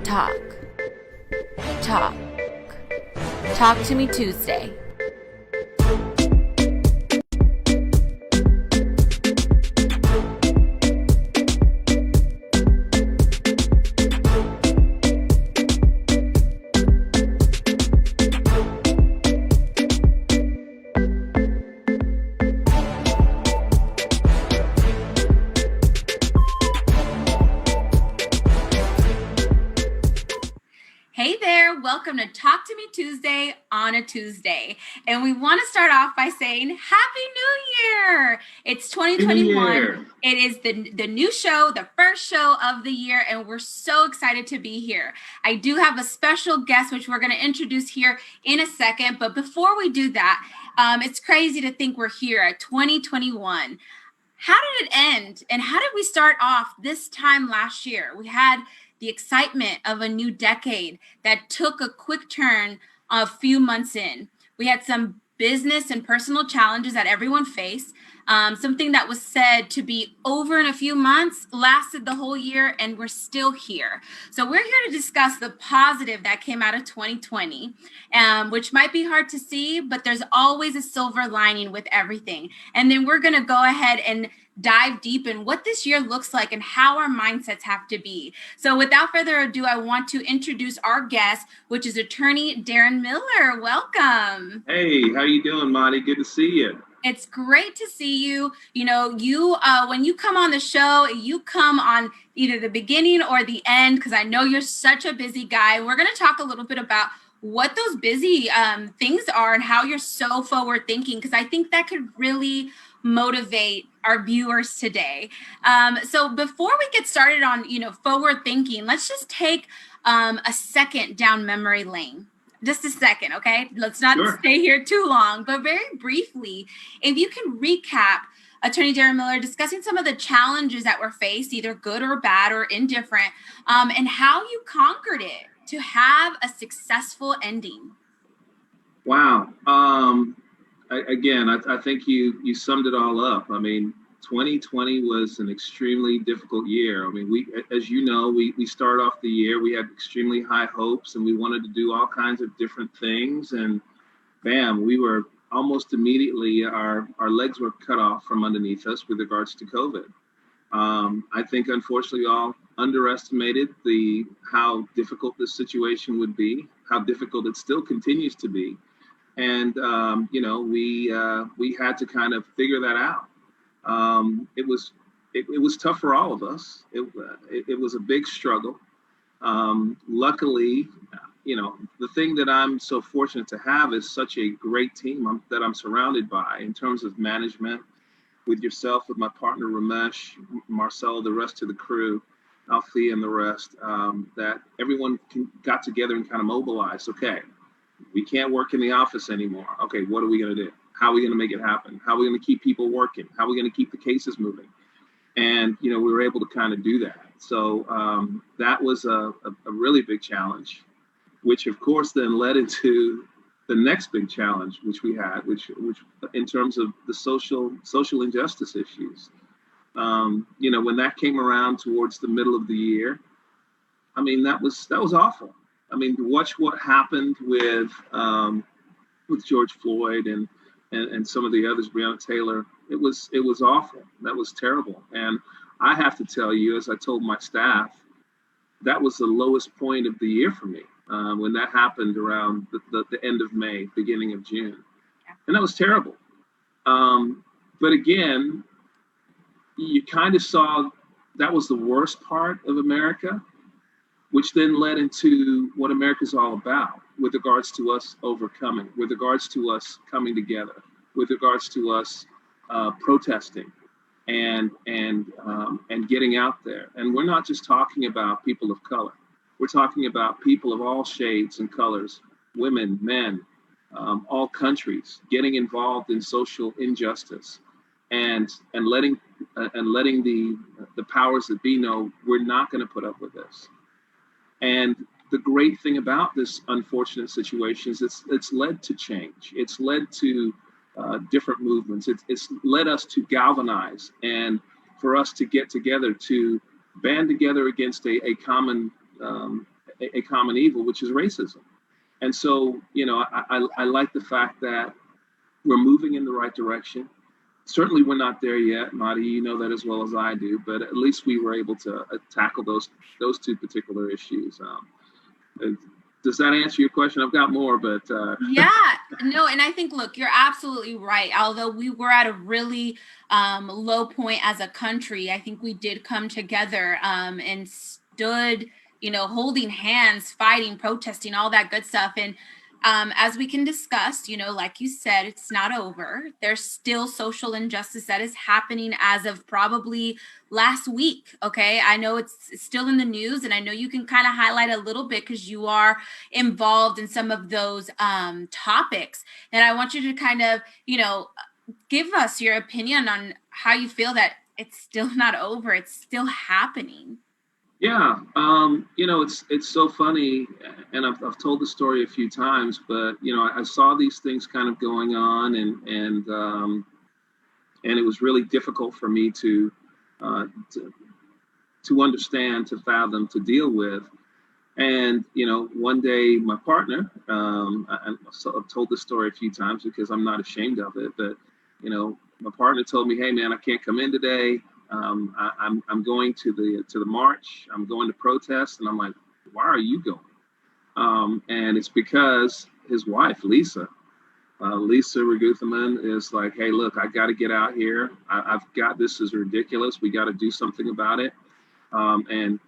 Talk. Talk. Talk to me Tuesday. Hey there, welcome to Talk to Me Tuesday on a Tuesday. And we want to start off by saying Happy New Year! It's 2021. It is the new show, the first show of the year, and we're so excited to be here. I do have a special guest, which we're going to introduce here in a second. But before we do that, it's crazy to think we're here at 2021. How did it end? And how did we start off this time last year? We had the excitement of a new decade that took a quick turn a few months in. We had some business and personal challenges that everyone faced. Something that was said to be over in a few months lasted the whole year, and we're still here. So we're here to discuss the positive that came out of 2020, which might be hard to see, but there's always a silver lining with everything. And then we're going to go ahead and dive deep in what this year looks like and how our mindsets have to be. So without further ado, I want to introduce our guest, which is attorney Darren Miller. Welcome. Hey, how you doing, Monty? Good to see you. It's great to see you. You know, when you come on the show, you come on either the beginning or the end, because I know you're such a busy guy. We're going to talk a little bit about what those busy things are and how you're so forward thinking, because I think that could really motivate our viewers today. So before we get started on, forward thinking, let's just take a second down memory lane. Just a second, okay? Let's not stay here too long, but very briefly, if you can recap Attorney Darren Miller discussing some of the challenges that were faced, either good or bad or indifferent, and how you conquered it to have a successful ending. Wow. I think you summed it all up. I mean, 2020 was an extremely difficult year. I mean, as you know, we start off the year, we had extremely high hopes and we wanted to do all kinds of different things. And bam, we were almost immediately, our legs were cut off from underneath us with regards to COVID. I think, unfortunately, we all underestimated how difficult this situation would be, how difficult it still continues to be. And, we had to kind of figure that out. It was tough for all of us. It was a big struggle. Luckily, the thing that I'm so fortunate to have is such a great team that I'm surrounded by in terms of management, with yourself, with my partner Ramesh, Marcel, the rest of the crew, Alfie and the rest, that everyone got together and kind of mobilized. Okay, we can't work in the office anymore. Okay, what are we going to do? How are we going to make it happen? How are we going to keep people working? How are we going to keep the cases moving? And, we were able to kind of do that. So that was a really big challenge, which of course then led into the next big challenge, which we had, which in terms of the social injustice issues. When that came around towards the middle of the year, I mean, that was awful. I mean, to watch what happened with George Floyd and some of the others, Breonna Taylor, it was awful. That was terrible. And I have to tell you, as I told my staff, that was the lowest point of the year for me when that happened around the end of May, beginning of June. And that was terrible. But again, you kind of saw that was the worst part of America, which then led into what America's all about with regards to us overcoming, with regards to us coming together, with regards to us protesting and getting out there. And we're not just talking about people of color. We're talking about people of all shades and colors, women, men, all countries, getting involved in social injustice and letting the powers that be know we're not going to put up with this. And the great thing about this unfortunate situation is it's led to change. It's led to different movements. It's led us to galvanize and for us to get together, to band together against a common a common evil, which is racism. And so, I like the fact that we're moving in the right direction. Certainly, we're not there yet, Marty. You know that as well as I do. But at least we were able to tackle those two particular issues. Does that answer your question? I've got more, but yeah, no, and I think, look, you're absolutely right. Although we were at a really low point as a country, I think we did come together and stood, holding hands, fighting, protesting, all that good stuff. And as we can discuss, like you said, it's not over. There's still social injustice that is happening as of probably last week. Okay. I know it's still in the news, and I know you can kind of highlight a little bit because you are involved in some of those topics. And I want you to kind of, give us your opinion on how you feel that it's still not over. It's still happening. Yeah, it's so funny, and I've told the story a few times, but I saw these things kind of going on, and it was really difficult for me uh, to understand, to fathom, to deal with. And one day my partner, I've told this story a few times because I'm not ashamed of it, but my partner told me, "Hey, man, I can't come in today. I'm going to the march. I'm going to protest." And I'm like, "Why are you going?" And it's because his wife, Lisa Raguthaman, is like, "Hey, look, I got to get out here. I've got this is ridiculous. We got to do something about it." And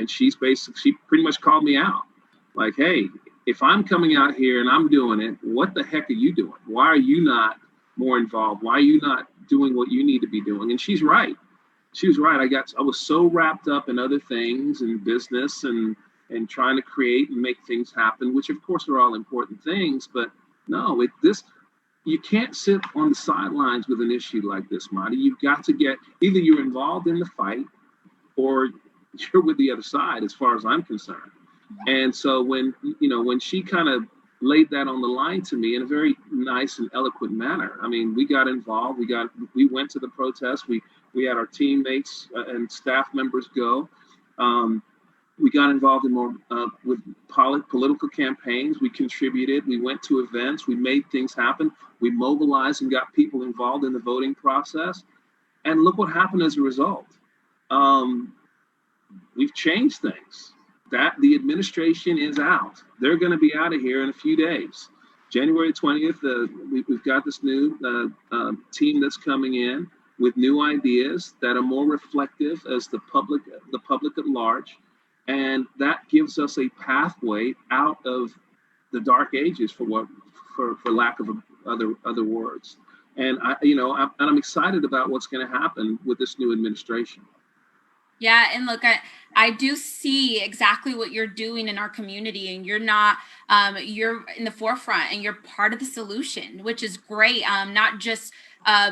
she's she pretty much called me out, like, "Hey, if I'm coming out here and I'm doing it, what the heck are you doing? Why are you not more involved? Why are you not doing what you need to be doing?" And she's right. She was right. I was so wrapped up in other things and business and trying to create and make things happen, which of course are all important things. But no, you can't sit on the sidelines with an issue like this, Marty. You've got to get either you're involved in the fight or you're with the other side, as far as I'm concerned. And so when she kind of laid that on the line to me in a very nice and eloquent manner, I mean, we got involved. We went to the protest. We had our teammates and staff members go. We got involved in more with political campaigns. We contributed. We went to events. We made things happen. We mobilized and got people involved in the voting process. And look what happened as a result. We've changed things. That the administration is out. They're going to be out of here in a few days. January 20th, we've got this new team that's coming in with new ideas that are more reflective as the public at large, and that gives us a pathway out of the dark ages, for lack of other words. And I'm excited about what's going to happen with this new administration. Yeah, and look, I do see exactly what you're doing in our community, and you're in the forefront, and you're part of the solution, which is great. Not just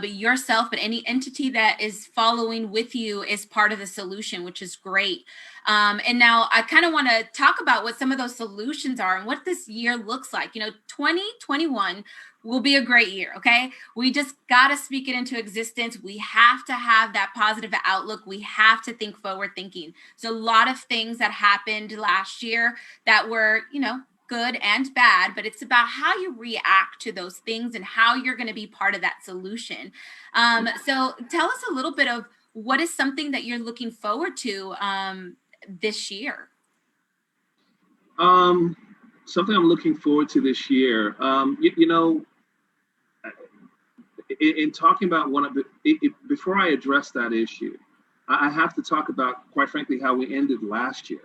yourself, but any entity that is following with you is part of the solution, which is great. And now I kind of want to talk about what some of those solutions are and what this year looks like. 2021 will be a great year. Okay. We just got to speak it into existence. We have to have that positive outlook. We have to think forward thinking. So a lot of things that happened last year that were, good and bad, but it's about how you react to those things and how you're going to be part of that solution. So tell us a little bit of what is something that you're looking forward to this year. Something I'm looking forward to this year. In talking about before I address that issue, I have to talk about, quite frankly, how we ended last year.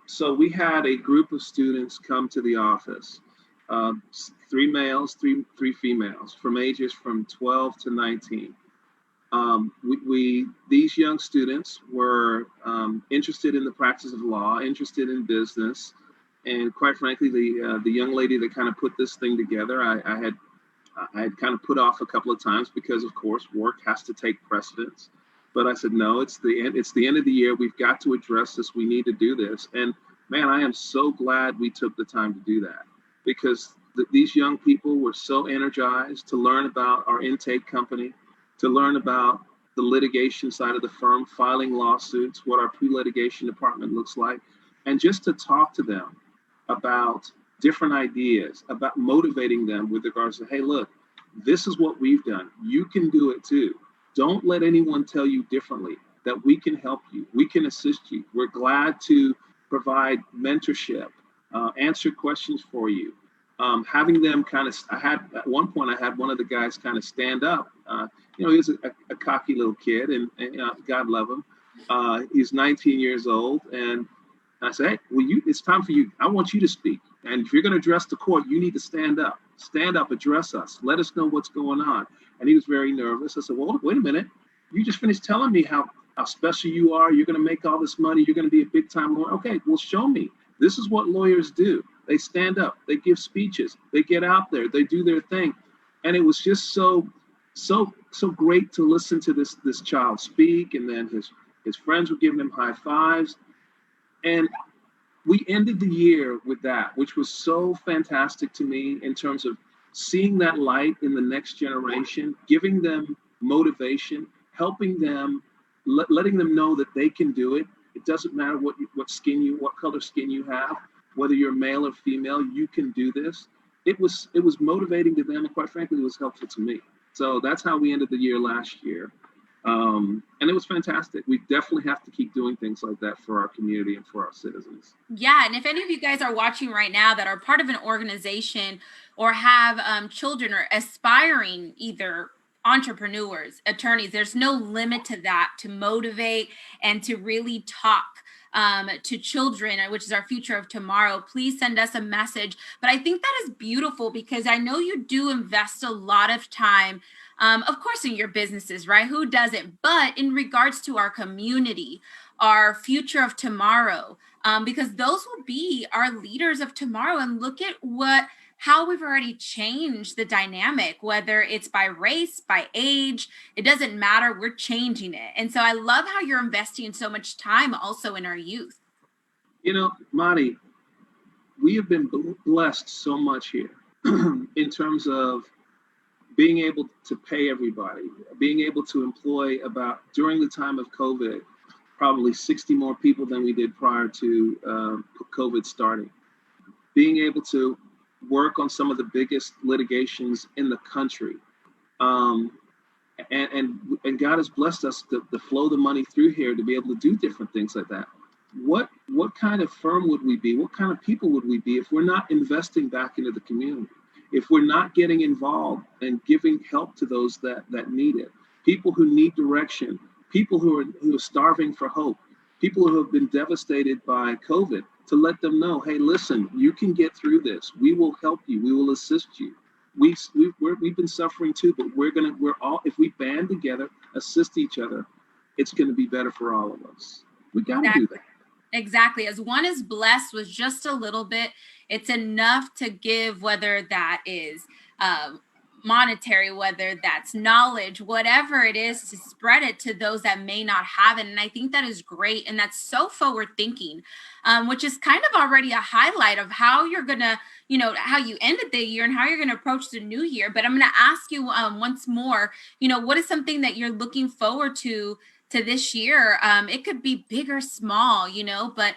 So we had a group of students come to the office, 3 males, three females, from ages from 12 to 19. These young students were interested in the practice of law, interested in business, and quite frankly, the young lady that kind of put this thing together, I had kind of put off a couple of times because, of course, work has to take precedence. But I said, no, it's the end of the year. We've got to address this. We need to do this. And man, I am so glad we took the time to do that, because these young people were so energized to learn about our intake company, to learn about the litigation side of the firm, filing lawsuits, what our pre-litigation department looks like. and just to talk to them about different ideas, about motivating them with regards to, hey, look, this is what we've done. You can do it too. Don't let anyone tell you differently, that we can help you. We can assist you. We're glad to provide mentorship, answer questions for you. Having them kind of, at one point, I had one of the guys kind of stand up. He was a cocky little kid, and God love him. He's 19 years old, and I said, hey, well, it's time for you. I want you to speak. And if you're going to address the court, you need to stand up. Stand up, address us. Let us know what's going on. And he was very nervous. I said, well, wait a minute. You just finished telling me how special you are. You're going to make all this money. You're going to be a big time lawyer. Okay, well, show me. This is what lawyers do. They stand up. They give speeches. They get out there. They do their thing. And it was just so great to listen to this child speak. And then his friends were giving him high fives. And we ended the year with that, which was so fantastic to me in terms of seeing that light in the next generation, giving them motivation, helping them, letting them know that they can do it. It doesn't matter what color skin you have, whether you're male or female, you can do this. It was motivating to them, and quite frankly, it was helpful to me. So that's how we ended the year last year. And it was fantastic. We definitely have to keep doing things like that for our community and for our citizens. Yeah. And if any of you guys are watching right now that are part of an organization or have children or aspiring either entrepreneurs, attorneys, there's no limit to that, to motivate and to really talk to children, which is our future of tomorrow. Please send us a message. But I think that is beautiful because I know you do invest a lot of time, of course, in your businesses, right? Who doesn't? But in regards to our community, our future of tomorrow, because those will be our leaders of tomorrow. And look at how we've already changed the dynamic, whether it's by race, by age, it doesn't matter. We're changing it. And so I love how you're investing so much time also in our youth. Monty, we have been blessed so much here in terms of being able to pay everybody, being able to employ during the time of COVID, probably 60 more people than we did prior to COVID starting. Being able to work on some of the biggest litigations in the country. And God has blessed us to flow the money through here to be able to do different things like that. What kind of firm would we be? What kind of people would we be if we're not investing back into the community? If we're not getting involved and giving help to those that need it? People who need direction, people who are starving for hope, people who have been devastated by COVID, to let them know, hey, listen, you can get through this. We will help you. We will assist you. We've been suffering too, but if we band together, assist each other, it's going to be better for all of us. We got to do that. Exactly. As one is blessed with just a little bit, it's enough to give, whether that is monetary, whether that's knowledge, whatever it is, to spread it to those that may not have it. And I think that is great. And that's so forward thinking, which is kind of already a highlight of how you're going to, how you ended the year and how you're going to approach the new year. But I'm going to ask you once more, what is something that you're looking forward to this year? It could be big or small, but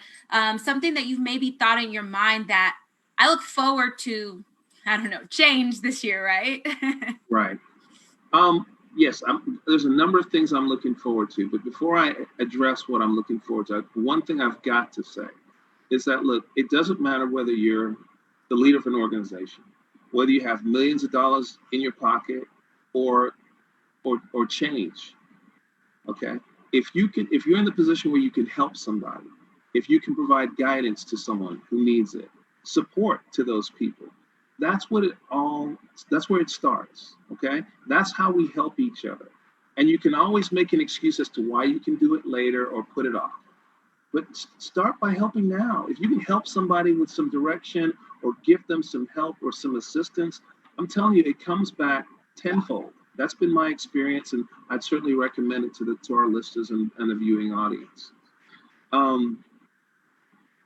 something that you've maybe thought in your mind that I look forward to, I don't know, change this year, right? Right. Yes, there's a number of things I'm looking forward to, but before I address what I'm looking forward to, one thing I've got to say is that, look, it doesn't matter whether you're the leader of an organization, whether you have millions of dollars in your pocket or change. Okay. If you're in the position where you can help somebody, if you can provide guidance to someone who needs it, support to those people, that's where it starts. Okay. That's how we help each other. And you can always make an excuse as to why you can do it later or put it off. But start by helping now. If you can help somebody with some direction or give them some help or some assistance, I'm telling you, it comes back tenfold. That's been my experience, and I'd certainly recommend it to our listeners and the viewing audience.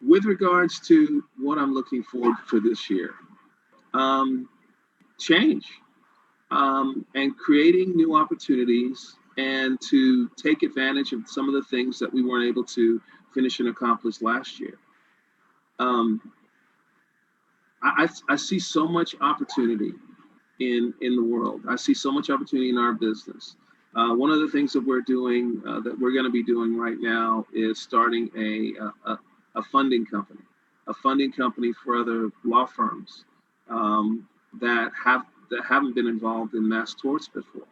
With regards to what I'm looking forward for this year, change and creating new opportunities and to take advantage of some of the things that we weren't able to finish and accomplish last year. Um, I see so much opportunity in the world. I see so much opportunity in our business. One of the things that we're doing, that we're going to be doing right now, is starting a funding company, for other law firms that haven't been involved in mass torts before.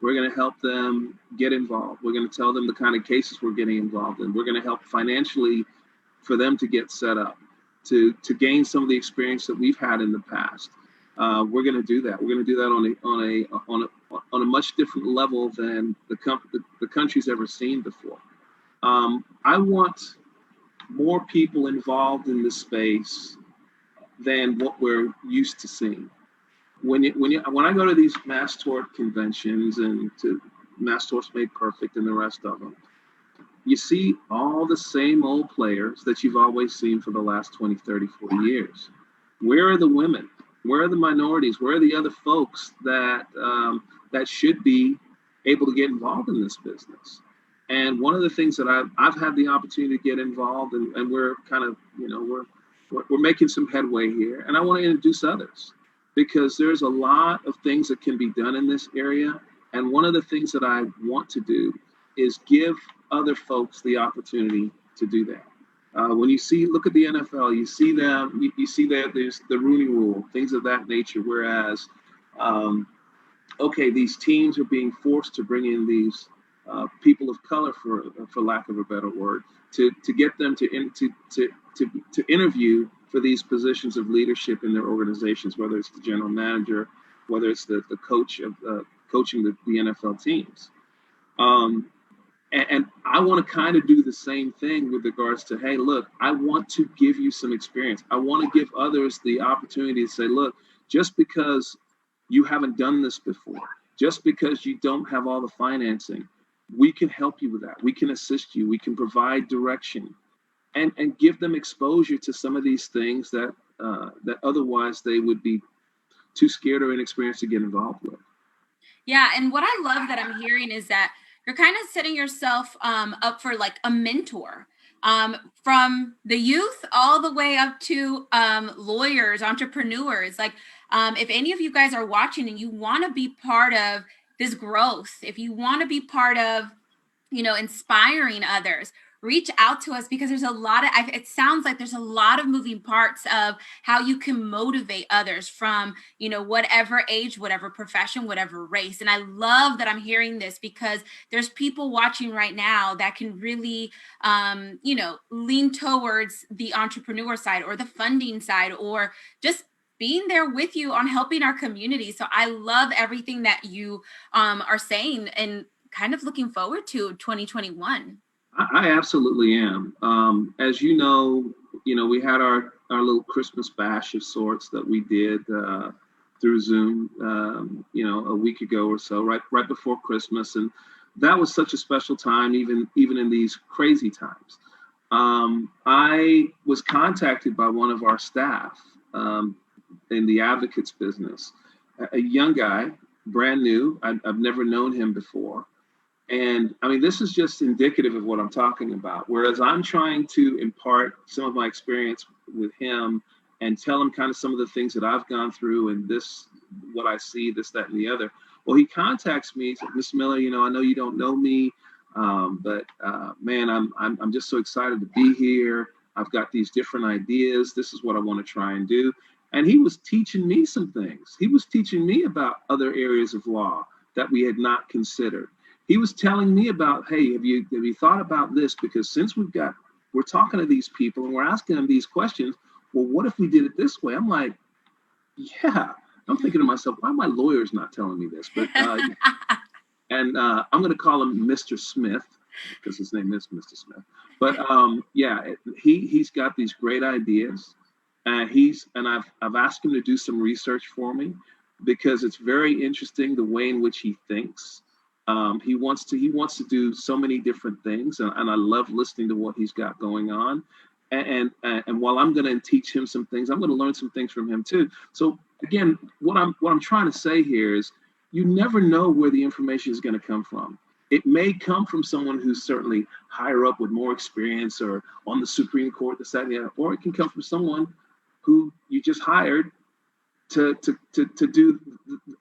We're going to help them get involved. We're going to tell them the kind of cases we're getting involved in. We're going to help financially for them to get set up, to gain some of the experience that we've had in the past. We're going to do that. We're going to do that on a much different level than the country's ever seen before. I want more people involved in this space than what we're used to seeing. When I go to these mass tort conventions and to Mass Torts Made Perfect and the rest of them, you see all the same old players that you've always seen for the last 20, 30, 40 years. Where are the women? Where are the minorities? Where are the other folks that should be able to get involved in this business? And one of the things that I've had the opportunity to get involved, and we're kind of, we're making some headway here, and I want to introduce others, because there's a lot of things that can be done in this area. And one of the things that I want to do is give other folks the opportunity to do that. When you look at the NFL, you see you see that there's the Rooney Rule, things of that nature. Whereas, these teams are being forced to bring in these people of color, for lack of a better word, to get them to interview for these positions of leadership in their organizations, whether it's the general manager, whether it's the coach of coaching the NFL teams. And I want to kind of do the same thing with regards to, hey, look, I want to give you some experience. I want to give others the opportunity to say, look, just because you haven't done this before, just because you don't have all the financing, we can help you with that. We can assist you. We can provide direction, and give them exposure to some of these things that otherwise they would be too scared or inexperienced to get involved with. Yeah, and what I love that I'm hearing is that you're kind of setting yourself up for like a mentor, from the youth all the way up to lawyers, entrepreneurs. Like, if any of you guys are watching and you want to be part of this growth, if you want to be part of, inspiring others, reach out to us, because there's a lot of, it sounds like there's a lot of moving parts of how you can motivate others from, whatever age, whatever profession, whatever race. And I love that I'm hearing this, because there's people watching right now that can really, lean towards the entrepreneur side or the funding side, or just being there with you on helping our community. So I love everything that you are saying, and kind of looking forward to 2021. I absolutely am. As you know, we had our little Christmas bash of sorts that we did through Zoom, a week ago or so, right before Christmas, and that was such a special time, even in these crazy times. I was contacted by one of our staff in the advocates business, a young guy, brand new. I've never known him before. And I mean, this is just indicative of what I'm talking about. Whereas I'm trying to impart some of my experience with him and tell him kind of some of the things that I've gone through and what I see, this, that, and the other. Well, he contacts me, said, Miss Miller, I know you don't know me, but man, I'm just so excited to be here. I've got these different ideas. This is what I want to try and do. And he was teaching me some things. He was teaching me about other areas of law that we had not considered. He was telling me about, hey, have you thought about this? Because since we're talking to these people and we're asking them these questions, well, what if we did it this way? I'm like, yeah. I'm thinking to myself, why are my lawyers not telling me this? But and I'm going to call him Mr. Smith, because his name is Mr. Smith. But he's got these great ideas, and I've asked him to do some research for me, because it's very interesting the way in which he thinks. He wants to do so many different things, and I love listening to what he's got going on. And while I'm going to teach him some things, I'm going to learn some things from him too. So again, what I'm trying to say here is, you never know where the information is going to come from. It may come from someone who's certainly higher up with more experience or on the Supreme Court, this, that, and the other, or it can come from someone who you just hired to do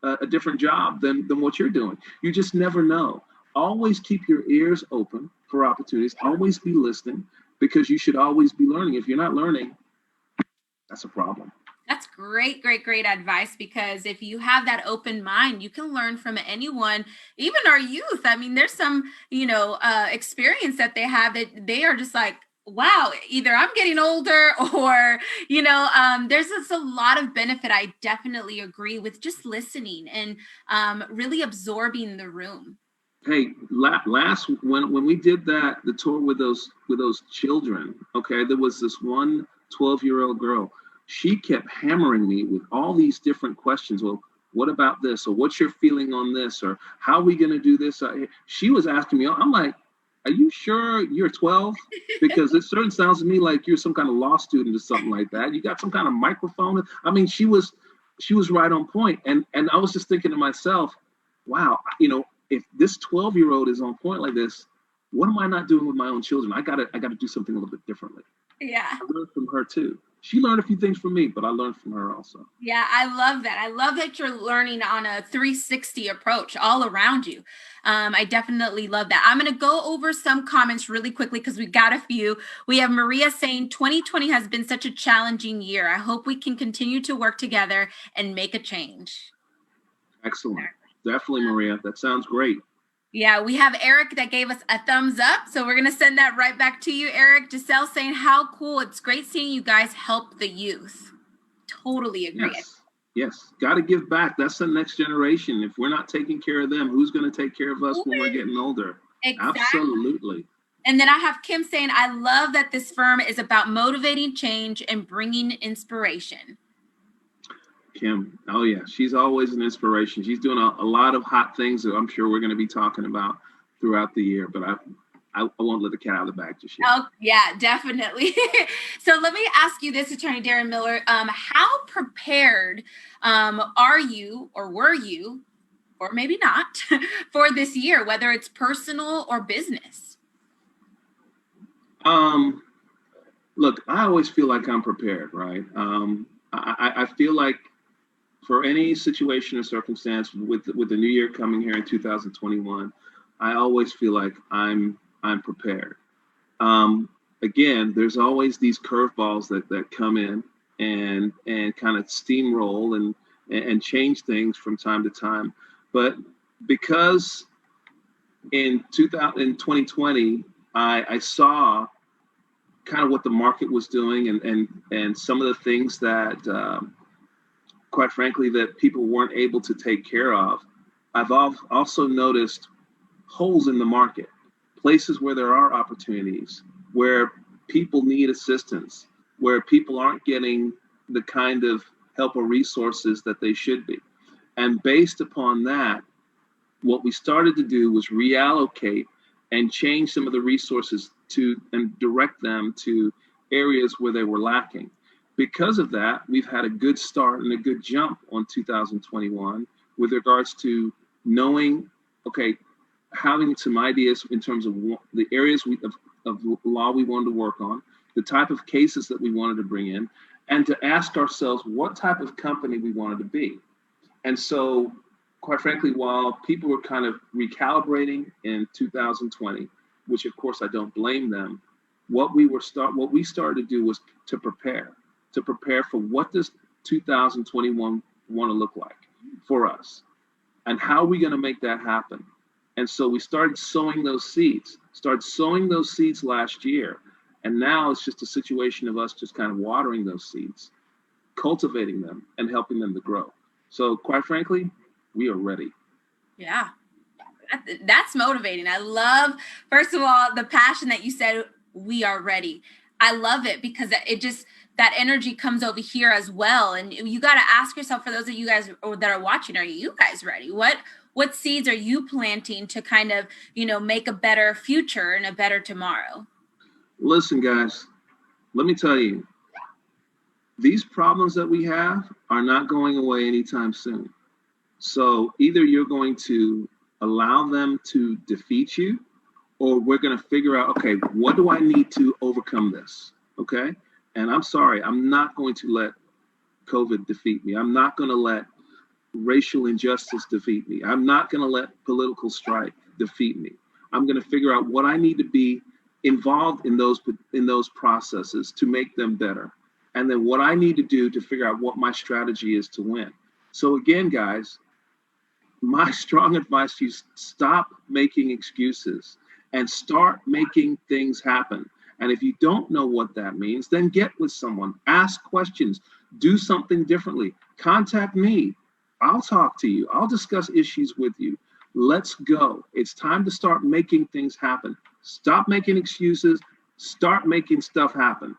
a different job than what you're doing. You just never know. Always keep your ears open for opportunities. Always be listening, because you should always be learning. If you're not learning, that's a problem. That's great, great, great advice, because if you have that open mind, you can learn from anyone, even our youth. I mean, there's some, experience that they have that they are just like, wow, either I'm getting older or, there's just a lot of benefit. I definitely agree with just listening and really absorbing the room. Hey, last when we did the tour with those children, okay, there was this one 12-year-old girl. She kept hammering me with all these different questions. Well, what about this? Or what's your feeling on this? Or how are we going to do this? She was asking me, I'm like, are you sure you're 12? Because it certainly sounds to me like you're some kind of law student or something like that. You got some kind of microphone. I mean, she was right on point. And I was just thinking to myself, wow, if this 12-year-old is on point like this, what am I not doing with my own children? I gotta do something a little bit differently. Yeah. I learned from her too. She learned a few things from me, but I learned from her also. Yeah, I love that. I love that you're learning on a 360 approach all around you. I definitely love that. I'm going to go over some comments really quickly because we got a few. We have Maria saying 2020 has been such a challenging year. I hope we can continue to work together and make a change. Excellent. Definitely, Maria. That sounds great. Yeah, we have Eric that gave us a thumbs up. So we're going to send that right back to you, Eric. Giselle saying, how cool. It's great seeing you guys help the youth. Totally agree. Yes. Got to give back. That's the next generation. If we're not taking care of them, who's going to take care of us when we're getting older? Exactly. Absolutely. And then I have Kim saying, I love that this firm is about motivating change and bringing inspiration. Kim, oh yeah, she's always an inspiration. She's doing a lot of hot things that I'm sure we're going to be talking about throughout the year, but I won't let the cat out of the bag just yet. Oh yeah, definitely. So let me ask you this, Attorney Darren Miller, how prepared are you, or were you, or maybe not, for this year, whether it's personal or business? Look, I always feel like I'm prepared, right? I feel like for any situation or circumstance with the new year coming here in 2021, I always feel like I'm prepared. Again, there's always these curveballs that come in and kind of steamroll and change things from time to time. But because in 2020, I saw kind of what the market was doing and some of the things that quite frankly, that people weren't able to take care of. I've also noticed holes in the market, places where there are opportunities, where people need assistance, where people aren't getting the kind of help or resources that they should be. And based upon that, what we started to do was reallocate and change some of the resources and direct them to areas where they were lacking. Because of that, we've had a good start and a good jump on 2021 with regards to knowing, okay, having some ideas in terms of the areas of law we wanted to work on, the type of cases that we wanted to bring in, and to ask ourselves what type of company we wanted to be. And so, quite frankly, while people were kind of recalibrating in 2020, which of course I don't blame them, what we started to do was to prepare for what does 2021 want to look like for us, and how are we going to make that happen. And so we started sowing those seeds last year, and now it's just a situation of us just kind of watering those seeds, cultivating them, and helping them to grow. So quite frankly, we are ready. Yeah, that's motivating. I love, first of all, the passion that you said, we are ready. I love it because it just, that energy comes over here as well. And you got to ask yourself, for those of you guys that are watching, are you guys ready? What seeds are you planting to kind of, make a better future and a better tomorrow? Listen, guys, let me tell you, these problems that we have are not going away anytime soon. So either you're going to allow them to defeat you, or we're going to figure out, okay, what do I need to overcome this? Okay. And I'm sorry, I'm not going to let COVID defeat me. I'm not going to let racial injustice defeat me. I'm not going to let political strife defeat me. I'm going to figure out what I need to be involved in those processes to make them better. And then what I need to do to figure out what my strategy is to win. So again, guys, my strong advice to you, stop making excuses and start making things happen. And if you don't know what that means, then get with someone, ask questions, do something differently. Contact me. I'll talk to you. I'll discuss issues with you. Let's go. It's time to start making things happen. Stop making excuses. Start making stuff happen.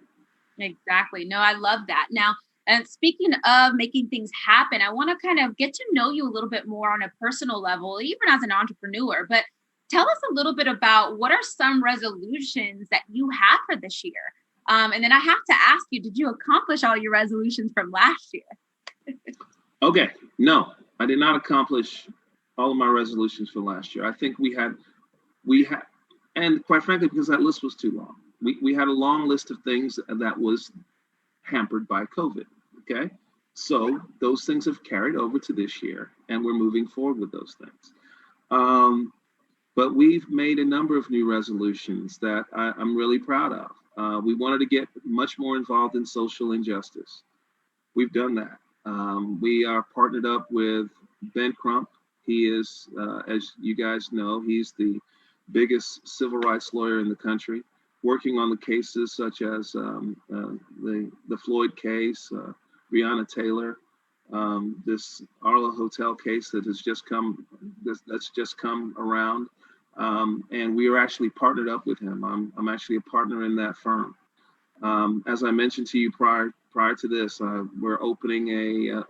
Exactly. No, I love that. Now, and speaking of making things happen, I want to kind of get to know you a little bit more on a personal level, even as an entrepreneur. But tell us a little bit about what are some resolutions that you have for this year? And then I have to ask you, did you accomplish all your resolutions from last year? Okay. No, I did not accomplish all of my resolutions for last year. I think we had, and quite frankly, because that list was too long, we had a long list of things that was hampered by COVID. Okay. So those things have carried over to this year and we're moving forward with those things. But we've made a number of new resolutions that I'm really proud of. We wanted to get much more involved in social injustice. We've done that. We are partnered up with Ben Crump. He is, as you guys know, he's the biggest civil rights lawyer in the country, working on the cases such as the Floyd case, Breonna Taylor, this Arlo Hotel case that has just come that's just come around, and we are actually partnered up with him. I'm actually a partner in that firm. As I mentioned to you prior to this, we're opening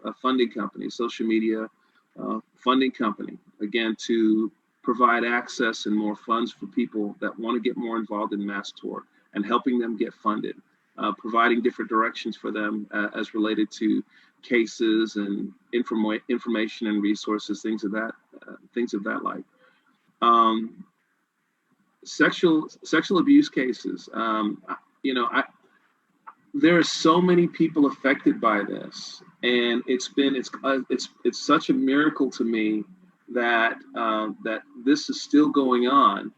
a funding company, social media funding company, again to provide access and more funds for people that want to get more involved in mass tort and helping them get funded, providing different directions for them as related to cases and information and resources, things of that like. Um, sexual abuse cases. There are so many people affected by this, and it's such a miracle to me that that this is still going on,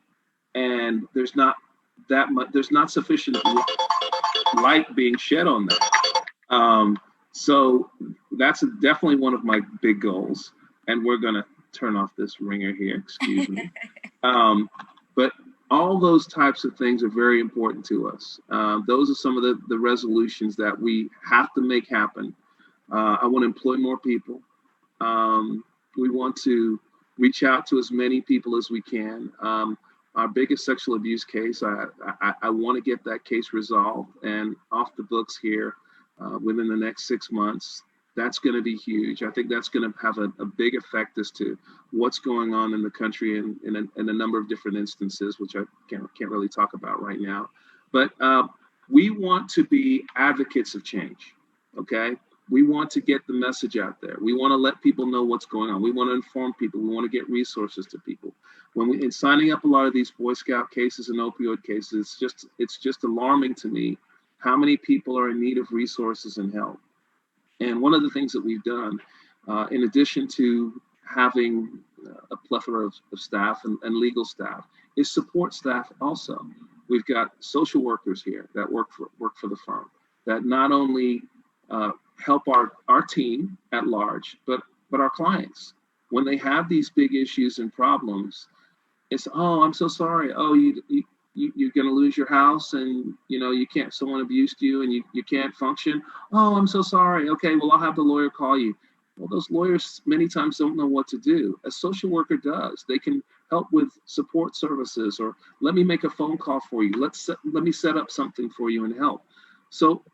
and there's not sufficient light being shed on that. So that's definitely one of my big goals, and we're gonna turn off this ringer here. Excuse me. But all those types of things are very important to us. Those are some of the resolutions that we have to make happen. I want to employ more people. We want to reach out to as many people as we can. Our biggest sexual abuse case, I want to get that case resolved and off the books here within the next 6 months. That's going to be huge. I think that's going to have a big effect as to what's going on in the country in a number of different instances, which I can't really talk about right now. But we want to be advocates of change, okay? We want to get the message out there. We want to let people know what's going on. We want to inform people. We want to get resources to people. In signing up a lot of these Boy Scout cases and opioid cases, it's just alarming to me how many people are in need of resources and help. And one of the things that we've done, in addition to having a plethora of staff and legal staff, is support staff also. We've got social workers here that work for the firm that not only help our team at large, but our clients. When they have these big issues and problems, it's, oh, I'm so sorry. Oh, you're going to lose your house, and you can't, someone abused you and you can't function. Oh, I'm so sorry. Okay, well, I'll have the lawyer call you. Well, those lawyers many times don't know what to do. A social worker does. They can help with support services, or let me make a phone call for you. Let me set up something for you and help. So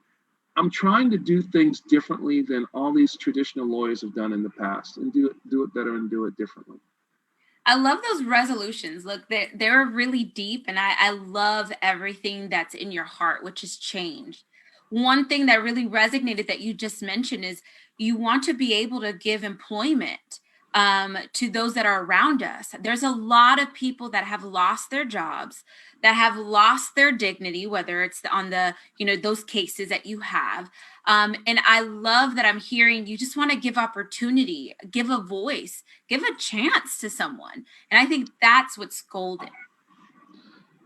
I'm trying to do things differently than all these traditional lawyers have done in the past, and do it better and do it differently. I love those resolutions. Look, they're really deep, and I love everything that's in your heart, which has changed. One thing that really resonated that you just mentioned is you want to be able to give employment to those that are around us. There's a lot of people that have lost their jobs, that have lost their dignity, whether it's on the, those cases that you have. And I love that I'm hearing you just want to give opportunity, give a voice, give a chance to someone. And I think that's what's golden.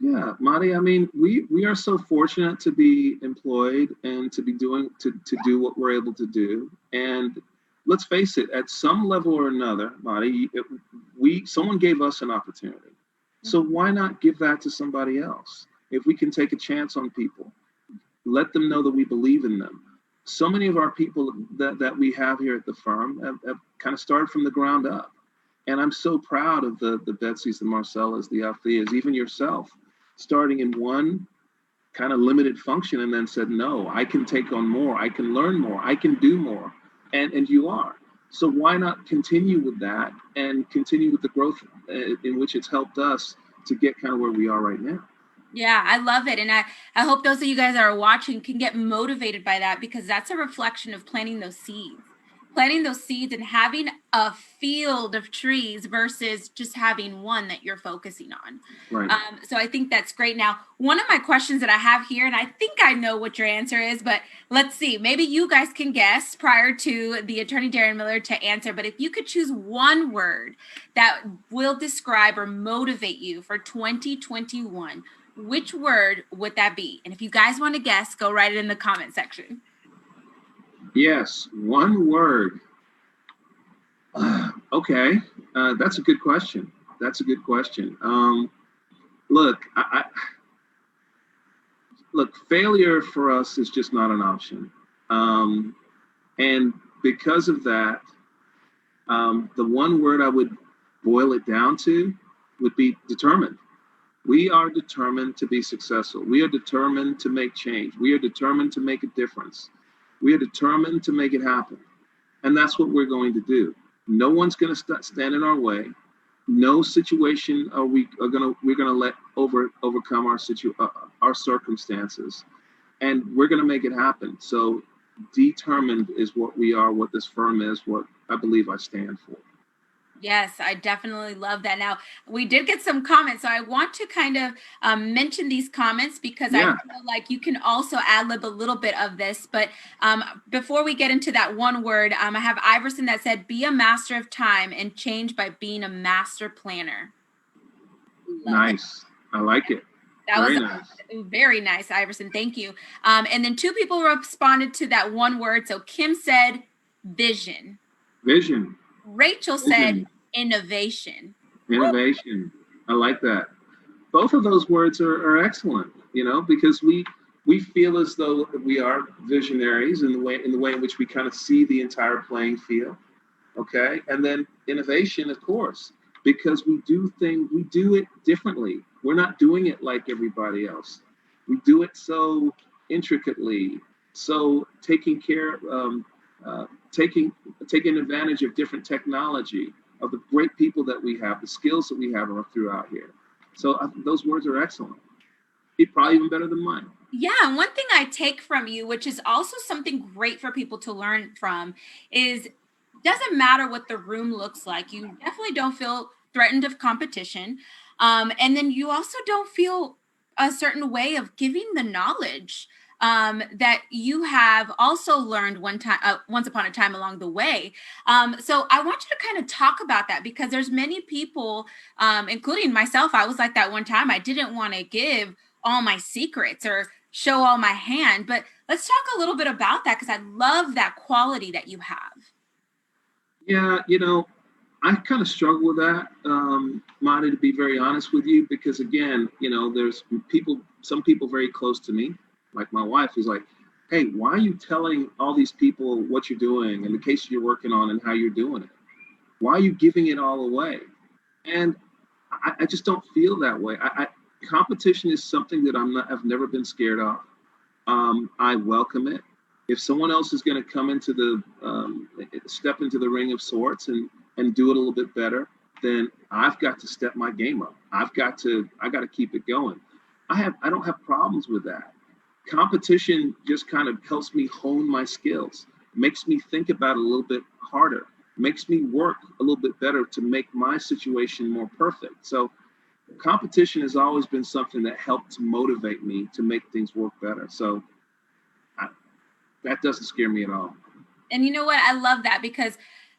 Yeah, Marty, I mean, we are so fortunate to be employed and to be doing to do what we're able to do. And let's face it, at some level or another, Marty, someone gave us an opportunity. So why not give that to somebody else? If we can take a chance on people, let them know that we believe in them. So many of our people that we have here at the firm have kind of started from the ground up. And I'm so proud of the Betsy's, the Marcellas, the Altheas, even yourself, starting in one kind of limited function and then said, no, I can take on more, I can learn more, I can do more. And you are. So why not continue with that and continue with the growth in which it's helped us to get kind of where we are right now? Yeah, I love it. And I hope those of you guys that are watching can get motivated by that, because that's a reflection of planting those seeds. Planting those seeds and having a field of trees versus just having one that you're focusing on. Right. So I think that's great. Now, one of my questions that I have here, and I think I know what your answer is, but let's see, maybe you guys can guess prior to the attorney Darren Miller to answer. But if you could choose one word that will describe or motivate you for 2021, which word would that be? And if you guys want to guess, go write it in the comment section. Yes, one word. Okay, that's a good question. That's a good question. Look, look, failure for us is just not an option. And because of that, the one word I would boil it down to would be determined. We are determined to be successful. We are determined to make change. We are determined to make a difference. We are determined to make it happen. And that's what we're going to do. No one's going to stand in our way. No situation we're going to let overcome our circumstances. And we're going to make it happen. So determined is what we are, what this firm is, what I believe I stand for. Yes, I definitely love that. Now, we did get some comments, so I want to kind of mention these comments because I feel like you can also ad-lib a little bit of this. But before we get into that one word, I have Iverson that said, be a master of time and change by being a master planner. Nice. I like it. That was nice. Very nice, Iverson. Thank you. And then two people responded to that one word. So Kim said, vision. Vision. Rachel said innovation. Innovation. I like that. Both of those words are excellent, because we feel as though we are visionaries in the way in which we kind of see the entire playing field. Okay. And then innovation, of course, because we do it differently. We're not doing it like everybody else. We do it so intricately, so taking advantage of different technology, of the great people that we have, the skills that we have throughout here. So those words are excellent. Probably even better than mine. Yeah, and one thing I take from you, which is also something great for people to learn from, is doesn't matter what the room looks like. You definitely don't feel threatened of competition. And then you also don't feel a certain way of giving the knowledge that you have also learned once upon a time along the way. So I want you to kind of talk about that, because there's many people, including myself, I was like that one time. I didn't want to give all my secrets or show all my hand, but let's talk a little bit about that, because I love that quality that you have. Yeah, I kind of struggle with that, Marty, to be very honest with you, because again, there's some people very close to me, like my wife, who's like, hey, why are you telling all these people what you're doing and the cases you're working on and how you're doing it? Why are you giving it all away? And I just don't feel that way. Competition is something that I've never been scared of. I welcome it. If someone else is going to come into step into the ring of sorts and do it a little bit better, then I've got to step my game up. I got to keep it going. I don't have problems with that. Competition just kind of helps me hone my skills, makes me think about it a little bit harder. makes me work a little bit better to make my situation more perfect. So competition has always been something that helped motivate me to make things work better. So I, that doesn't scare me at all. And you know what? I love that because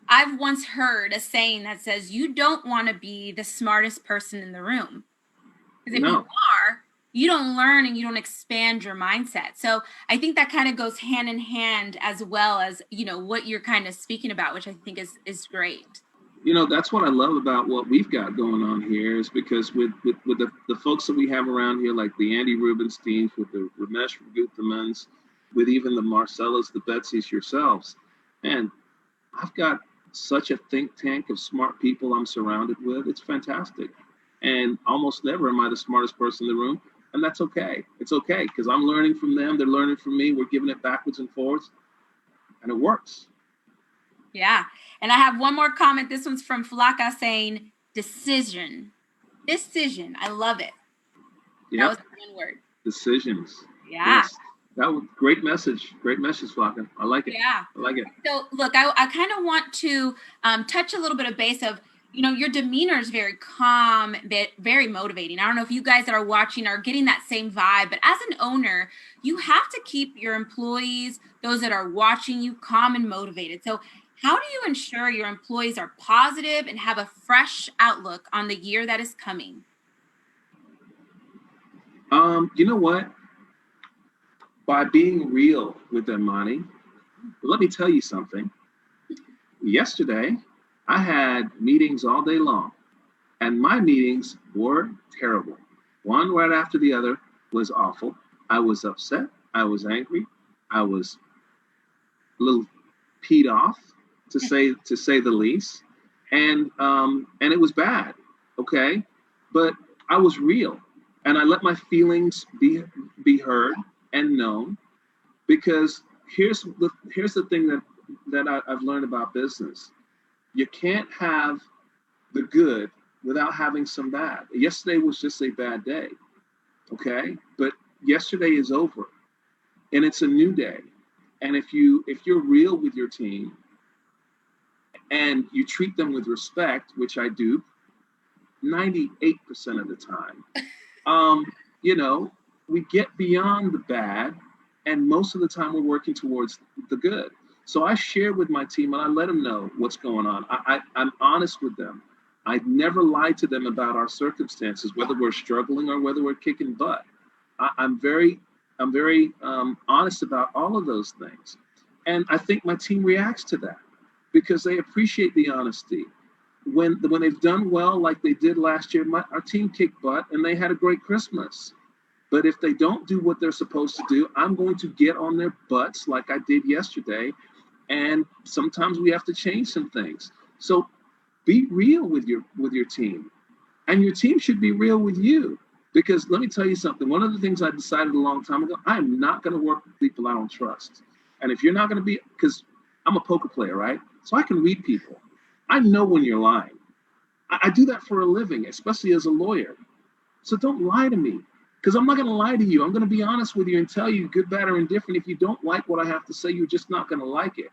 I've once heard a saying that says you don't want to be the smartest person in the room. Because if you No. are, you don't learn and you don't expand your mindset. So I think that kind of goes hand in hand as well as, what you're kind of speaking about, which I think is great. That's what I love about what we've got going on here is because with the folks that we have around here, like the Andy Rubensteins, with the Ramesh Guptamans, with even the Marcellas, the Betsy's yourselves, and I've got such a think tank of smart people I'm surrounded with. It's fantastic. And almost never am I the smartest person in the room. And that's okay. It's okay because I'm learning from them. They're learning from me. We're giving it backwards and forwards. And it works. Yeah. And I have one more comment. This one's from Flaka saying decision. Decision. I love it. Yep. That was one word. Decisions. Yeah. Yes. That was great message. Great message, Flaka. I like it. Yeah. I like it. So look, I kind of want to touch a little bit of base of, your demeanor is very calm, very motivating. I don't know if you guys that are watching are getting that same vibe, but as an owner, you have to keep your employees, those that are watching you, calm and motivated. So how do you ensure your employees are positive and have a fresh outlook on the year that is coming? You know what? By being real with them, Monty, let me tell you something. Yesterday, I had meetings all day long, and my meetings were terrible. One right after the other was awful. I was upset. I was angry. I was a little peed off, to say the least, and it was bad. Okay, but I was real, and I let my feelings be heard and known because here's the thing that I've learned about business. You can't have the good without having some bad. Yesterday was just a bad day, okay? But yesterday is over, and it's a new day. And if you're real with your team and you treat them with respect, which I do 98% of the time, you know, we get beyond the bad, and most of the time we're working towards the good. So I share with my team and I let them know what's going on. I'm honest with them. I never lie to them about our circumstances, whether we're struggling or whether we're kicking butt. I'm very honest about all of those things. And I think my team reacts to that because they appreciate the honesty. When they've done well, like they did last year, our team kicked butt and they had a great Christmas. But if they don't do what they're supposed to do, I'm going to get on their butts like I did yesterday. And sometimes we have to change some things. So be real with your team. And your team should be real with you. Because let me tell you something. One of the things I decided a long time ago, I am not going to work with people I don't trust. And if you're not going to be, because I'm a poker player, right? So I can read people. I know when you're lying. I do that for a living, especially as a lawyer. So don't lie to me. Because I'm not going to lie to you. I'm going to be honest with you and tell you good, bad, or indifferent. If you don't like what I have to say, you're just not going to like it.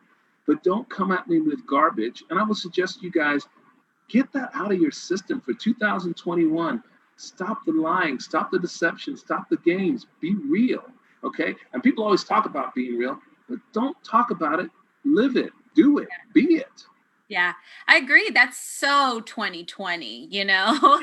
But don't come at me with garbage. And I would suggest you guys get that out of your system for 2021. Stop the lying, stop the deception, stop the games. Be real, okay? And people always talk about being real, but don't talk about it. Live it, do it, be it. Yeah, I agree. That's so 2020, you know?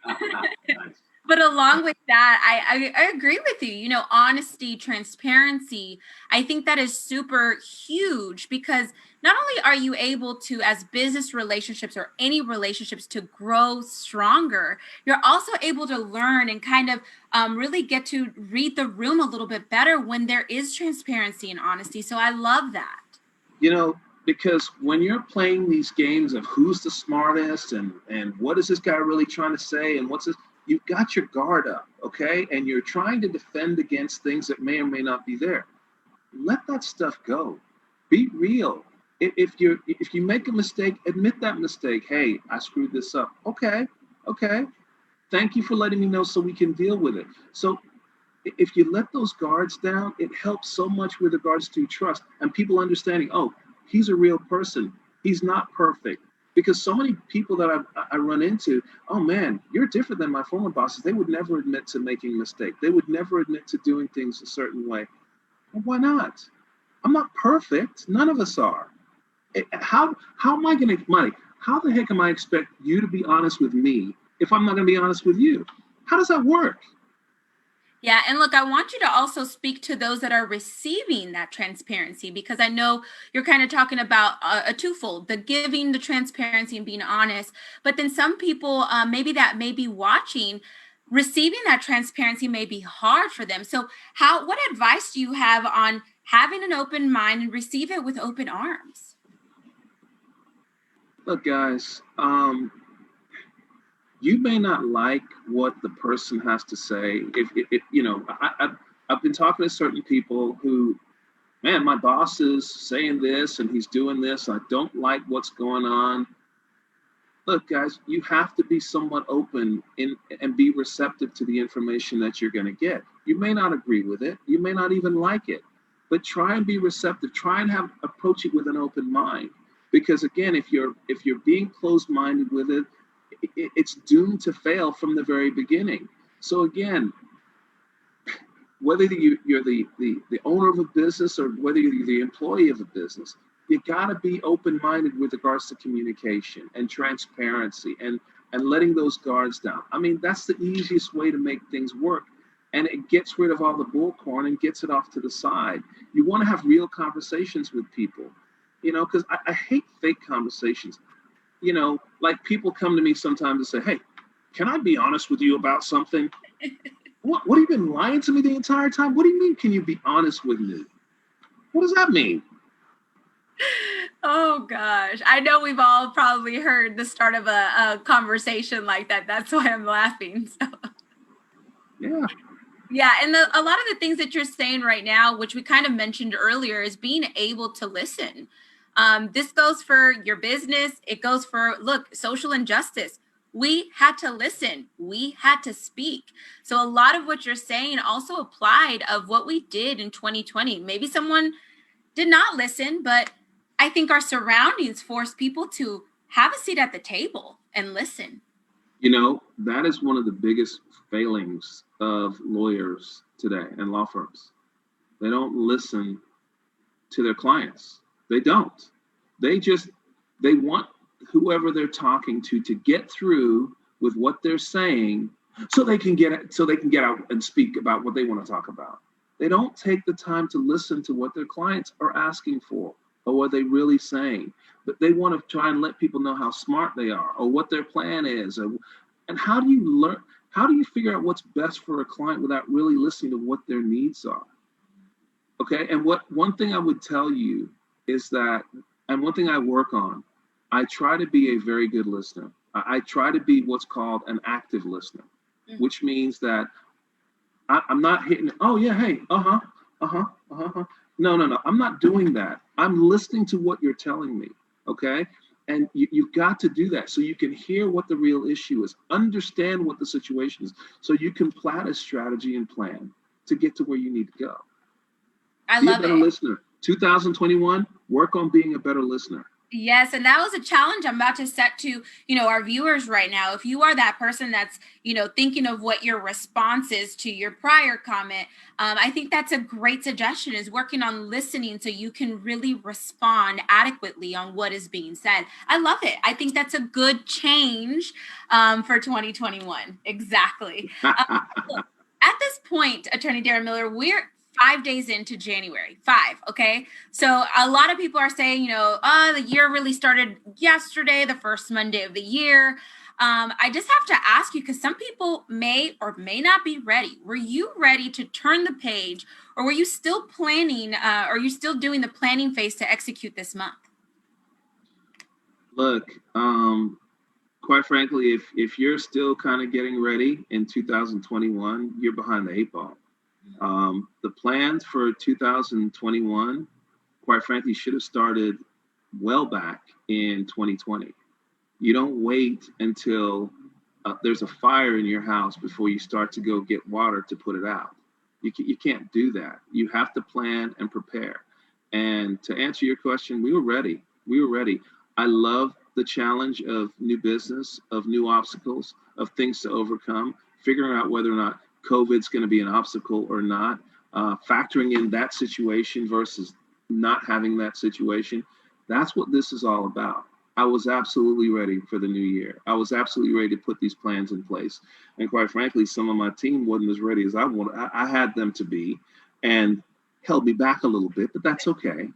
Nice. But along with that, I agree with you. Honesty, transparency, I think that is super huge because not only are you able to, as business relationships or any relationships, to grow stronger, you're also able to learn and kind of really get to read the room a little bit better when there is transparency and honesty. So I love that. Because when you're playing these games of who's the smartest and what is this guy really trying to say and what's this, you've got your guard up, okay? And you're trying to defend against things that may or may not be there. Let that stuff go. Be real. If you make a mistake, admit that mistake. Hey, I screwed this up. Okay. Thank you for letting me know so we can deal with it. So if you let those guards down, it helps so much with regards to trust and people understanding, oh, he's a real person. He's not perfect. Because so many people that I run into, oh man, you're different than my former bosses. They would never admit to making a mistake. They would never admit to doing things a certain way. Well, why not? I'm not perfect. None of us are. How am I going to make money? How the heck am I expect you to be honest with me if I'm not going to be honest with you? How does that work? Yeah, and look, I want you to also speak to those that are receiving that transparency, because I know you're kind of talking about a twofold: the giving, the transparency, and being honest. But then some people, maybe that may be watching, receiving that transparency may be hard for them. So, what advice do you have on having an open mind and receive it with open arms? Look, guys, you may not like what the person has to say. If you know, I've been talking to certain people who, man, my boss is saying this and he's doing this. I don't like what's going on. Look, guys, you have to be somewhat open and be receptive to the information that you're going to get. You may not agree with it. You may not even like it, but try and be receptive. Try and approach it with an open mind. Because again, if you're being closed-minded with it, it's doomed to fail from the very beginning. So again, whether you're the owner of a business or whether you're the employee of a business, you got to be open-minded with regards to communication and transparency and letting those guards down. I mean, that's the easiest way to make things work. And it gets rid of all the bullcorn and gets it off to the side. You want to have real conversations with people, because I hate fake conversations. Like people come to me sometimes and say, hey, can I be honest with you about something? What have you been lying to me the entire time? What do you mean, can you be honest with me? What does that mean? Oh gosh, I know we've all probably heard the start of a conversation like that. That's why I'm laughing. So. Yeah. Yeah, and a lot of the things that you're saying right now, which we kind of mentioned earlier, is being able to listen. This goes for your business. It goes for, look, social injustice. We had to listen. We had to speak. So a lot of what you're saying also applied of what we did in 2020. Maybe someone did not listen, but I think our surroundings forced people to have a seat at the table and listen. That is one of the biggest failings of lawyers today and law firms. They don't listen to their clients. They don't. They want whoever they're talking to get through with what they're saying so they can get out and speak about what they want to talk about. They don't take the time to listen to what their clients are asking for or what they're really saying. But they want to try and let people know how smart they are or what their plan is. And how do you learn? How do you figure out what's best for a client without really listening to what their needs are? Okay. And one thing I would tell you is that, and one thing I work on, I try to be a very good listener. I try to be what's called an active listener, which means that I'm not hitting, oh yeah, hey, No. I'm not doing that. I'm listening to what you're telling me, okay? And you've got to do that so you can hear what the real issue is, understand what the situation is, so you can plan a strategy and plan to get to where you need to go. Be a better listener. 2021, work on being a better listener. Yes, and that was a challenge I'm about to set to, our viewers right now. If you are that person that's, thinking of what your response is to your prior comment, I think that's a great suggestion, is working on listening so you can really respond adequately on what is being said. I love it. I think that's a good change for 2021. Exactly. At this point, Attorney Darren Miller, we're 5 days into January. 5, okay? So a lot of people are saying, the year really started yesterday, the first Monday of the year. I just have to ask you, because some people may or may not be ready. Were you ready to turn the page, or were you still planning, or you still doing the planning phase to execute this month? Look, quite frankly, if you're still kind of getting ready in 2021, you're behind the 8 ball. The plans for 2021, quite frankly, should have started well back in 2020. You don't wait until there's a fire in your house before you start to go get water to put it out. You can't do that. You have to plan and prepare. And to answer your question, we were ready. I love the challenge of new business, of new obstacles, of things to overcome, figuring out whether or not COVID's going to be an obstacle or not, factoring in that situation versus not having that situation. That's what this is all about. I was absolutely ready for the new year. I was absolutely ready to put these plans in place. And quite frankly, some of my team wasn't as ready as I wanted. I had them to be, and held me back a little bit, but that's okay.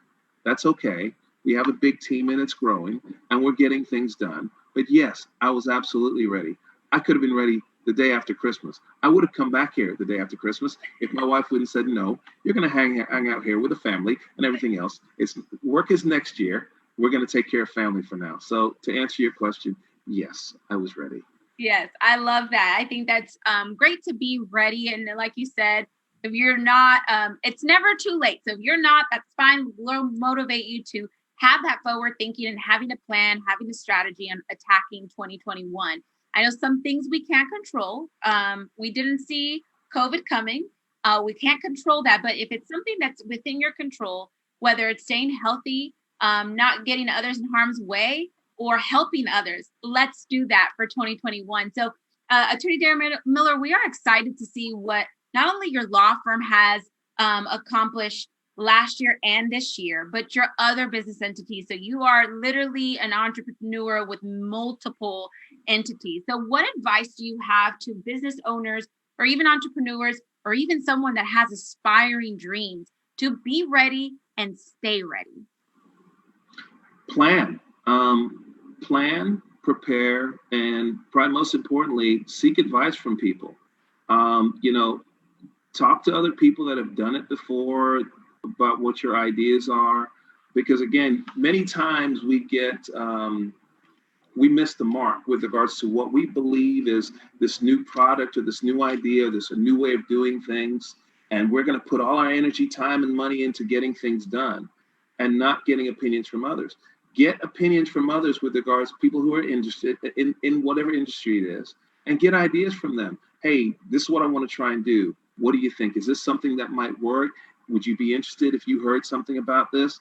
That's okay. We have a big team and it's growing and we're getting things done. But yes, I was absolutely ready. I could have been ready the day after Christmas. I would have come back here the day after Christmas if my wife wouldn't have said, no, you're going to hang out here with the family and everything else. It's work is next year. We're going to take care of family for now. So to answer your question, yes, I was ready. Yes, I love that. I think that's great to be ready. And like you said, if you're not, it's never too late. So if you're not, that's fine. We'll motivate you to have that forward thinking and having a plan, having a strategy on attacking 2021. I know some things we can't control. We didn't see COVID coming. We can't control that. But if it's something that's within your control, whether it's staying healthy, not getting others in harm's way, or helping others, let's do that for 2021. So, Attorney Darren Miller, we are excited to see what not only your law firm has accomplished last year and this year, but your other business entities. So you are literally an entrepreneur with multiple entities. So what advice do you have to business owners or even entrepreneurs or even someone that has aspiring dreams to be ready and stay ready? Plan, prepare, and probably most importantly, seek advice from people. You know, talk to other people that have done it before about what your ideas are, because again, many times we miss the mark with regards to what we believe is this new product or this new idea, this a new way of doing things, and we're going to put all our energy, time, and money into getting things done, and not getting opinions from others. Get opinions from others with regards to people who are interested in whatever industry it is, and get ideas from them. Hey, this is what I want to try and do. What do you think? Is this something that might work? Would you be interested if you heard something about this?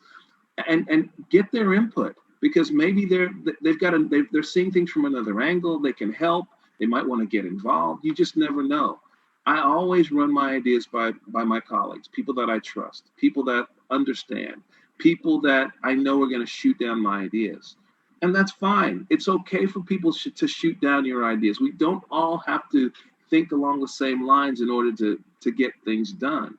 And get their input, because maybe they're seeing things from another angle. They can help. They might want to get involved. You just never know. I always run my ideas by my colleagues, people that I trust, people that understand, people that I know are going to shoot down my ideas. And that's fine. It's okay for people to shoot down your ideas. We don't all have to think along the same lines in order to get things done.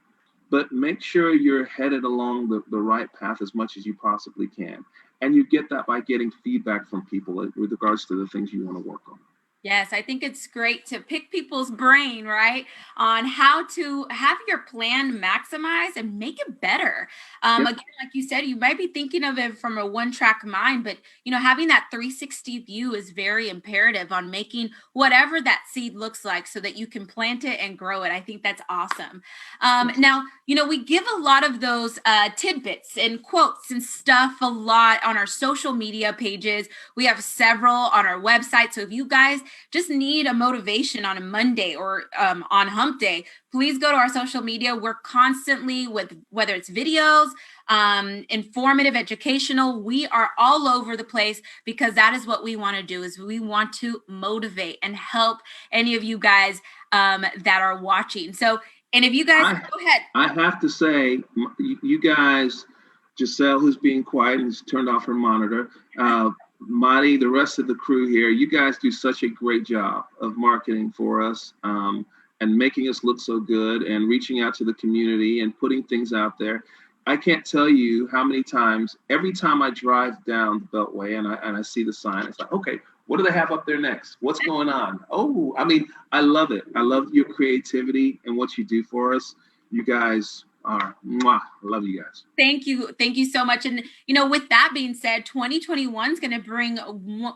But make sure you're headed along the right path as much as you possibly can. And you get that by getting feedback from people with regards to the things you want to work on. Yes, I think it's great to pick people's brain, right, on how to have your plan maximize and make it better. Yep. Again, like you said, you might be thinking of it from a one-track mind, but having that 360 view is very imperative on making whatever that seed looks like so that you can plant it and grow it. I think that's awesome. Now, we give a lot of those tidbits and quotes and stuff a lot on our social media pages. We have several on our website. So if you guys just need a motivation on a Monday or on hump day, please go to our social media. We're constantly with whether it's videos, informative, educational, we are all over the place because that is what we want to do is we want to motivate and help any of you guys that are watching. So, and if you guys, go ahead. I have to say, you guys, Giselle, who's being quiet and has turned off her monitor, Marty, the rest of the crew here, you guys do such a great job of marketing for us and making us look so good and reaching out to the community and putting things out there. I can't tell you how many times, every time I drive down the Beltway and I see the sign, it's like, okay, what do they have up there next? What's going on? Oh, I mean, I love it. I love your creativity and what you do for us. You guys are, mwah, I love you guys. Thank you. Thank you so much. And, with that being said, 2021 is going to bring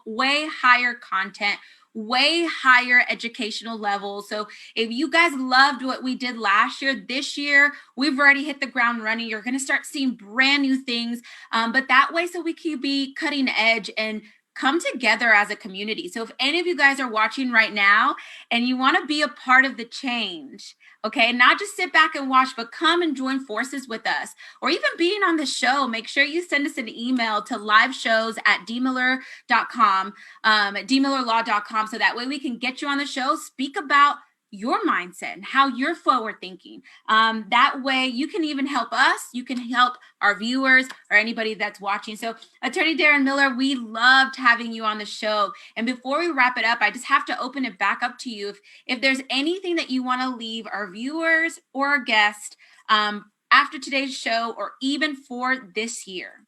way higher content, way higher educational levels. So if you guys loved what we did last year, this year, we've already hit the ground running. You're going to start seeing brand new things, but that way so we can be cutting edge and come together as a community. So if any of you guys are watching right now and you want to be a part of the change, Okay, not just sit back and watch, but come and join forces with us, or even being on the show. Make sure you send us an email to liveshows@dmiller.com, dmillerlaw.com, so that way we can get you on the show, speak about your mindset and how you're forward thinking. That way you can even help us, you can help our viewers or anybody that's watching. So Attorney Darren Miller, we loved having you on the show. And before we wrap it up, I just have to open it back up to you. If there's anything that you want to leave our viewers or our guests after today's show, or even for this year.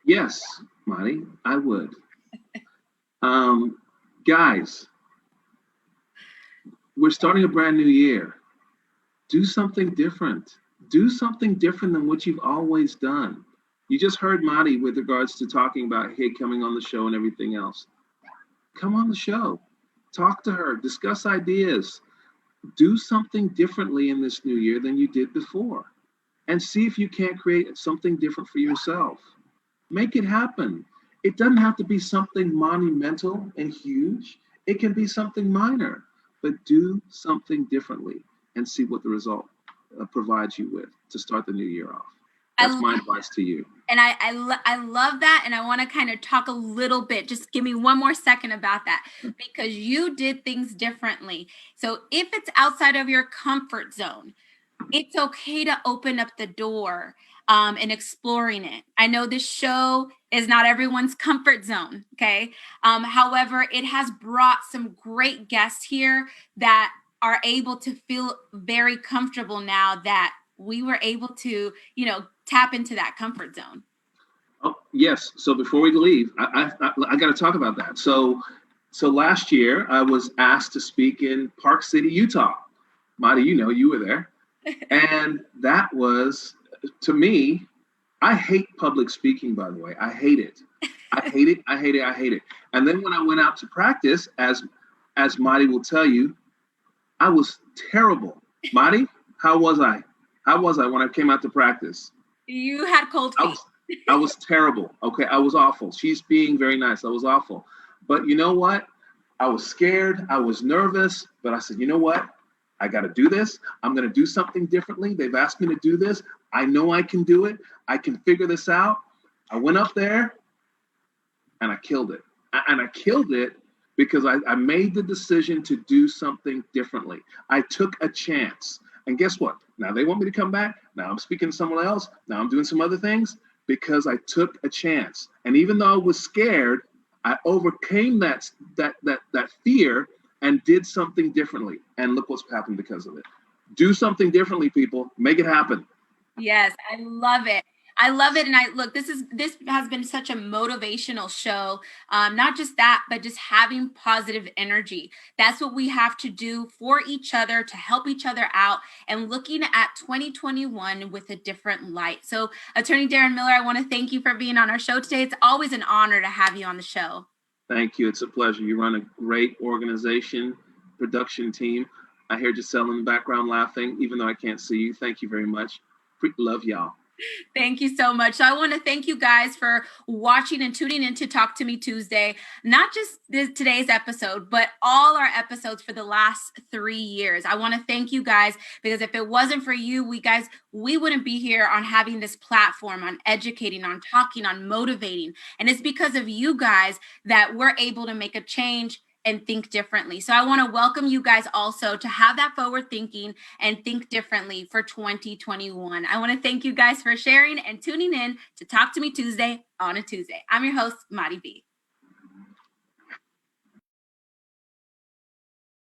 Yes, Monty, I would. Guys, we're starting a brand new year. Do something different. Do something different than what you've always done. You just heard Monty with regards to talking about coming on the show and everything else. Come on the show. Talk to her. Discuss ideas. Do something differently in this new year than you did before. And see if you can't create something different for yourself. Make it happen. It doesn't have to be something monumental and huge. It can be something minor, but do something differently and see what the result provides you with to start the new year off. That's my advice to you. And I love that. And I want to kind of talk a little bit, just give me one more second about that, because you did things differently. So if it's outside of your comfort zone, it's okay to open up the door and exploring it. I know this show is not everyone's comfort zone, okay? However, it has brought some great guests here that are able to feel very comfortable now that we were able to, tap into that comfort zone. Oh, yes. So before we leave, I got to talk about that. So last year I was asked to speak in Park City, Utah. Marty, you were there. And that was, to me, I hate public speaking, by the way. I hate it. I hate it. I hate it. I hate it. And then when I went out to practice, as Marty will tell you, I was terrible. Marty, how was I? How was I when I came out to practice? You had cold feet. I was terrible. Okay, I was awful. She's being very nice. I was awful. But you know what? I was scared. I was nervous. But I said, you know what? I got to do this. I'm going to do something differently. They've asked me to do this. I know I can do it. I can figure this out. I went up there and I killed it. And I killed it because I made the decision to do something differently. I took a chance. And guess what? Now they want me to come back. Now I'm speaking to someone else. Now I'm doing some other things because I took a chance. And even though I was scared, I overcame that fear and did something differently. And look what's happened because of it. Do something differently, people. Make it happen. Yes, I love it. I love it. And this has been such a motivational show. Not just that, but just having positive energy. That's what we have to do for each other, to help each other out, and looking at 2021 with a different light. So Attorney Darren Miller, I want to thank you for being on our show today. It's always an honor to have you on the show. Thank you. It's a pleasure. You run a great organization, production team. I hear Giselle in the background laughing, even though I can't see you. Thank you very much. Love y'all. Thank you so much. So I want to thank you guys for watching and tuning in to Talk to Me Tuesday. Not just today's episode, but all our episodes for the last 3 years. I want to thank you guys, because if it wasn't for you, we wouldn't be here on having this platform, on educating, on talking, on motivating. And it's because of you guys that we're able to make a change and think differently. So I want to welcome you guys also to have that forward thinking and think differently for 2021. I want to thank you guys for sharing and tuning in to Talk to Me Tuesday on a Tuesday. I'm your host, Madi B.